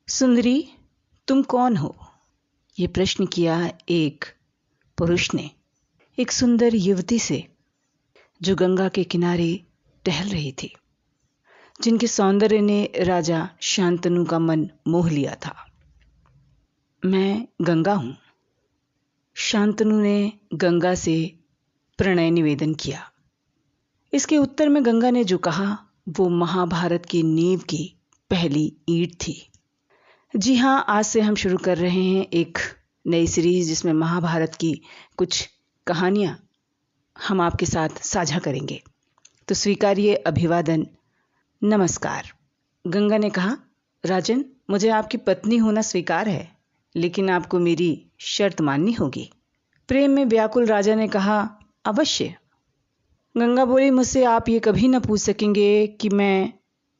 सुंदरी, तुम कौन हो? ये प्रश्न किया एक पुरुष ने एक सुंदर युवती से जो गंगा के किनारे टहल रही थी, जिनके सौंदर्य ने राजा शांतनु का मन मोह लिया था। मैं गंगा हूं। शांतनु ने गंगा से प्रणय निवेदन किया। इसके उत्तर में गंगा ने जो कहा वो महाभारत की नींव की पहली ईंट थी। जी हाँ, आज से हम शुरू कर रहे हैं एक नई सीरीज जिसमें महाभारत की कुछ कहानियां हम आपके साथ साझा करेंगे। तो स्वीकारिए अभिवादन, नमस्कार। गंगा ने कहा, राजन, मुझे आपकी पत्नी होना स्वीकार है, लेकिन आपको मेरी शर्त माननी होगी। प्रेम में व्याकुल राजा ने कहा, अवश्य। गंगा बोली, मुझसे आप ये कभी न पूछ सकेंगे कि मैं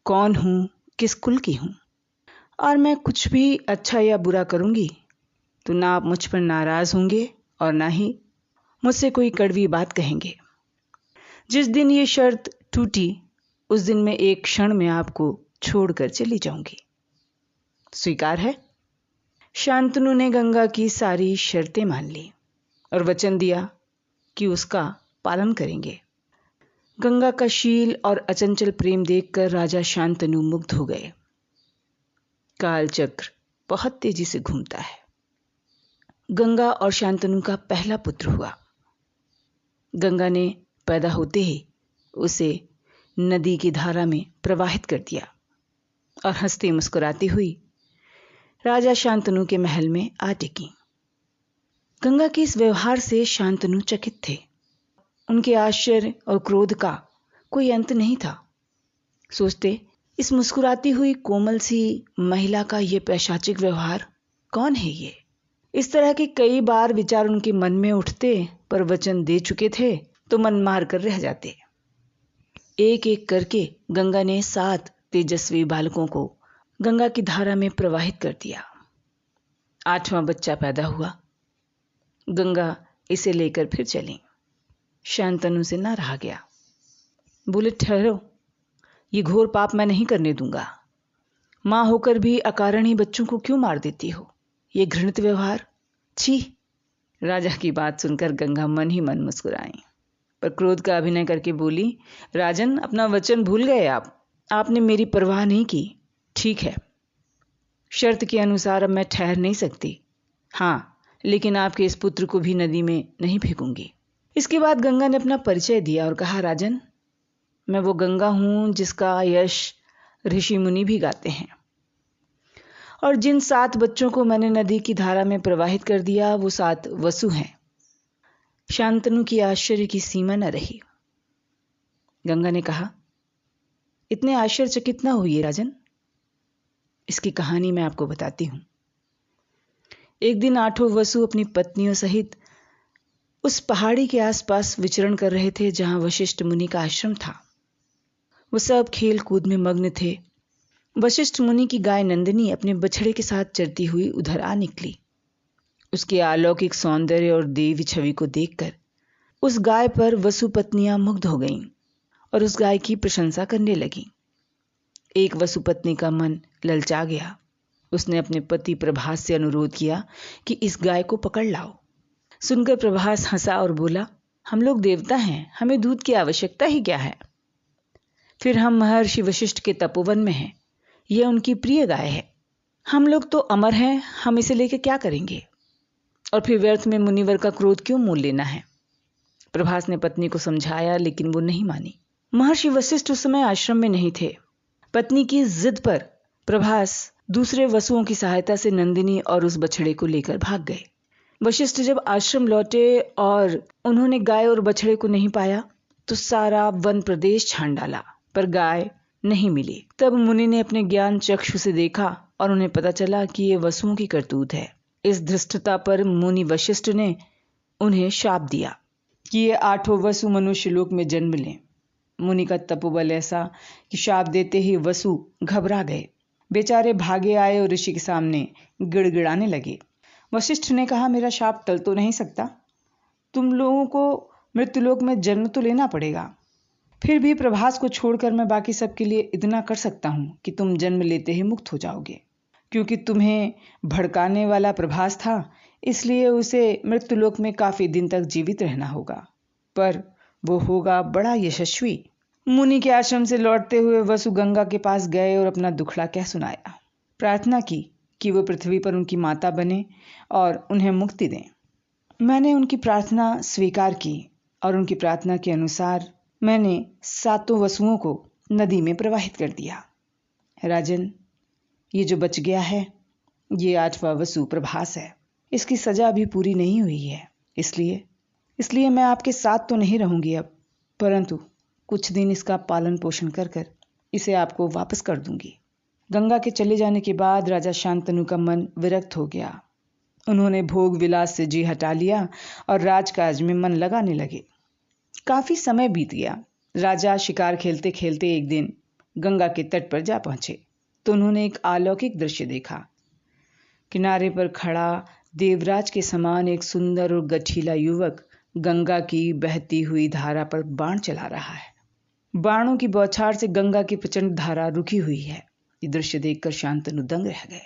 कौन हूँ, किस कुल की हूँ, और मैं कुछ भी अच्छा या बुरा करूंगी तो ना आप मुझ पर नाराज होंगे और ना ही मुझसे कोई कड़वी बात कहेंगे। जिस दिन ये शर्त टूटी उस दिन मैं एक क्षण में आपको छोड़कर चली जाऊंगी। स्वीकार है? शांतनु ने गंगा की सारी शर्तें मान ली और वचन दिया कि उसका पालन करेंगे। गंगा का शील और अचंचल प्रेम देखकर राजा शांतनु मुग्ध हो गए। काल चक्र बहुत तेजी से घूमता है। गंगा और शांतनु का पहला पुत्र हुआ। गंगा ने पैदा होते ही उसे नदी की धारा में प्रवाहित कर दिया और हंसती मुस्कुराती हुई राजा शांतनु के महल में आ टिकी। गंगा के इस व्यवहार से शांतनु चकित थे। उनके आश्चर्य और क्रोध का कोई अंत नहीं था। सोचते, इस मुस्कुराती हुई कोमल सी महिला का ये पैशाचिक व्यवहार कौन है ये? इस तरह के कई बार विचार उनके मन में उठते, पर वचन दे चुके थे तो मन मार कर रह जाते। एक एक करके गंगा ने 7 तेजस्वी बालकों को गंगा की धारा में प्रवाहित कर दिया। 8वां बच्चा पैदा हुआ। गंगा इसे लेकर फिर चली। शांतनु से ना रहा गया। बोले, ठहरो, ये घोर पाप मैं नहीं करने दूंगा। मां होकर भी अकारण ही बच्चों को क्यों मार देती हो? ये घृणित व्यवहार, छी। राजा की बात सुनकर गंगा मन ही मन मुस्कुराई, पर क्रोध का अभिनय करके बोली, राजन, अपना वचन भूल गए आप। आपने मेरी परवाह नहीं की। ठीक है, शर्त के अनुसार अब मैं ठहर नहीं सकती। हाँ, लेकिन आपके इस पुत्र को भी नदी में नहीं फेंकूंगी। इसके बाद गंगा ने अपना परिचय दिया और कहा, राजन, मैं वो गंगा हूं जिसका यश ऋषि मुनि भी गाते हैं, और जिन 7 बच्चों को मैंने नदी की धारा में प्रवाहित कर दिया वो 7 वसु हैं। शांतनु की आश्चर्य की सीमा न रही। गंगा ने कहा, इतने आश्चर्यचकित न होइए राजन, इसकी कहानी मैं आपको बताती हूं। एक दिन 8 वसु अपनी पत्नियों सहित उस पहाड़ी के आसपास विचरण कर रहे थे जहां वशिष्ठ मुनि का आश्रम था। वो सब खेल कूद में मग्न थे। वशिष्ठ मुनि की गाय नंदिनी अपने बछड़े के साथ चरती हुई उधर आ निकली। उसके अलौकिक सौंदर्य और देवी छवि को देखकर उस गाय पर वसु पत्नियां मुग्ध हो गईं और उस गाय की प्रशंसा करने लगीं। एक वसु पत्नी का मन ललचा गया। उसने अपने पति प्रभास से अनुरोध किया कि इस गाय को पकड़ लाओ। सुनकर प्रभास हंसा और बोला, हम लोग देवता हैं, हमें दूध की आवश्यकता ही क्या है? फिर हम महर्षि वशिष्ठ के तपोवन में हैं, यह उनकी प्रिय गाय है। हम लोग तो अमर हैं, हम इसे लेकर क्या करेंगे? और फिर व्यर्थ में मुनिवर का क्रोध क्यों मोल लेना है? प्रभास ने पत्नी को समझाया, लेकिन वो नहीं मानी। महर्षि वशिष्ठ उस समय आश्रम में नहीं थे। पत्नी की जिद पर प्रभास दूसरे वसुओं की सहायता से नंदिनी और उस बछड़े को लेकर भाग गए। वशिष्ठ जब आश्रम लौटे और उन्होंने गाय और बछड़े को नहीं पाया तो सारा वन प्रदेश छान डाला, पर गाय नहीं मिली। तब मुनि ने अपने ज्ञान चक्षु से देखा और उन्हें पता चला कि ये वसुओं की करतूत है। इस धृष्टता पर मुनि वशिष्ठ ने उन्हें शाप दिया कि ये 8 वसु मनुष्य लोक में जन्म लें। मुनि का तपोबल ऐसा कि शाप देते ही वसु घबरा गए। बेचारे भागे आए और ऋषि के सामने गिड़गिड़ाने लगे। वशिष्ठ ने कहा, मेरा शाप टल तो नहीं सकता, तुम लोगों को मृत्युलोक में जन्म तो लेना पड़ेगा। फिर भी प्रभास को छोड़कर मैं बाकी सबके लिए इतना कर सकता हूं कि तुम जन्म लेते ही मुक्त हो जाओगे। क्योंकि तुम्हें भड़काने वाला प्रभास था, इसलिए उसे मृत्युलोक में काफी दिन तक जीवित रहना होगा, पर वो होगा बड़ा यशस्वी। मुनि के आश्रम से लौटते हुए वसु गंगा के पास गए और अपना दुखड़ा कह सुनाया। प्रार्थना की कि वो पृथ्वी पर उनकी माता बने और उन्हें मुक्ति दें। मैंने उनकी प्रार्थना स्वीकार की और उनकी प्रार्थना के अनुसार मैंने 7 वसुओं को नदी में प्रवाहित कर दिया। राजन, ये जो बच गया है, ये 8वां वसु प्रभास है। इसकी सजा अभी पूरी नहीं हुई है, इसलिए मैं आपके साथ तो नहीं रहूंगी अब, परंतु कुछ दिन इसका पालन पोषण कर कर इसे आपको वापस कर दूंगी। गंगा के चले जाने के बाद राजा शांतनु का मन विरक्त हो गया। उन्होंने भोग विलास से जी हटा लिया और राजकाज में मन लगाने लगे। काफी समय बीत गया। राजा शिकार खेलते खेलते एक दिन गंगा के तट पर जा पहुंचे तो उन्होंने एक अलौकिक दृश्य देखा। किनारे पर खड़ा देवराज के समान एक सुंदर और गठीला युवक गंगा की बहती हुई धारा पर बाण चला रहा है। बाणों की बौछार से गंगा की प्रचंड धारा रुकी हुई है। ये दृश्य देखकर शांतनु दंग रह गए।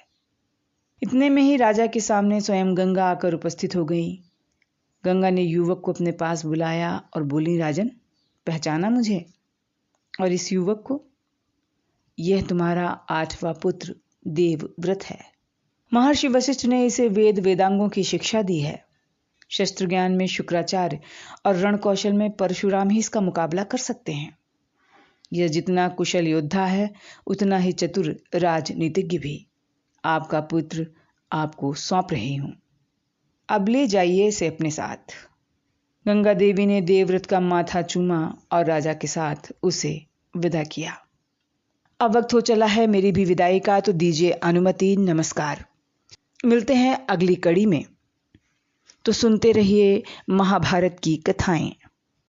इतने में ही राजा के सामने स्वयं गंगा आकर उपस्थित हो गई। गंगा ने युवक को अपने पास बुलाया और बोली, राजन, पहचाना मुझे और इस युवक को? यह तुम्हारा 8वां पुत्र देवव्रत है। महर्षि वशिष्ठ ने इसे वेद वेदांगों की शिक्षा दी है। शस्त्र ज्ञान में शुक्राचार्य और रण कौशल में परशुराम ही इसका मुकाबला कर सकते हैं। यह जितना कुशल योद्धा है उतना ही चतुर राजनीतिज्ञ भी। आपका पुत्र आपको सौंप रही हूं, अब ले जाइए इसे अपने साथ। गंगा देवी ने देवव्रत का माथा चूमा और राजा के साथ उसे विदा किया। अब वक्त हो चला है मेरी भी विदाई का, तो दीजिए अनुमति। नमस्कार। मिलते हैं अगली कड़ी में। तो सुनते रहिए महाभारत की कथाएं।